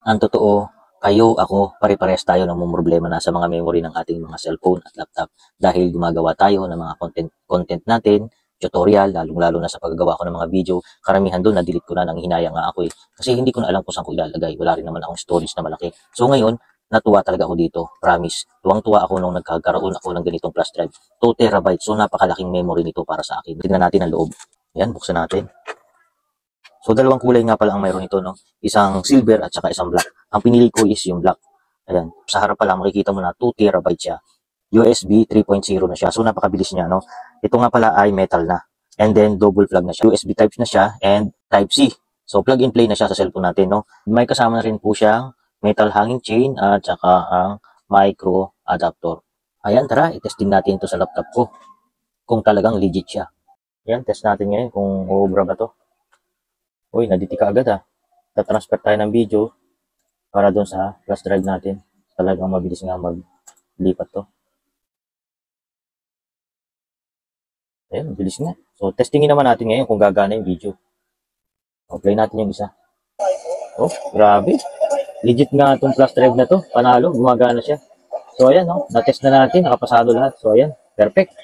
Ang totoo, kayo, ako, pare-pares tayo ng problema na sa mga memory ng ating mga cellphone at laptop dahil gumagawa tayo ng mga content natin, tutorial, lalong-lalo na sa paggagawa ko ng mga video, karamihan doon na-delete ko na, nang hinayang nga ako eh. Kasi hindi ko na alam kung saan ko ilalagay, wala rin naman akong storage na malaki. So ngayon, natuwa talaga ako dito, promise. Tuwang-tuwa ako nung nagkakaroon ako ng ganitong flash drive. 2 terabytes, so napakalaking memory nito para sa akin. Tignan natin ang loob. Yan, buksan natin. So, dalawang kulay nga pala ang mayroon ito, no? Isang silver at saka isang black. Ang pinili ko is yung black. Ayan. Sa harap pala, makikita mo na 2 terabyte siya. USB 3.0 na siya. So, napakabilis niya, no? Ito nga pala ay metal na. And then, double plug na siya. USB type na siya and Type-C. So, plug and play na siya sa cellphone natin, no? May kasama na rin po siyang metal hanging chain at saka ang micro adapter. Ayan, tara, itest din natin ito sa laptop ko. Kung talagang legit siya. Ayan, test natin ngayon kung uubra ba to. Uy, naditika agad ah. Tatransfer tayo ng video para doon sa flash drive natin. Talagang mabilis nga maglipat to. Ayan, mabilis nga. So, testingin naman natin ngayon kung gagana yung video. O, play natin yung isa. Oh, grabe. Legit nga itong flash drive na to. Panalo, gumagana siya. So, ayan, no? Na-test na natin. Nakapasado lahat. So, ayan. Perfect.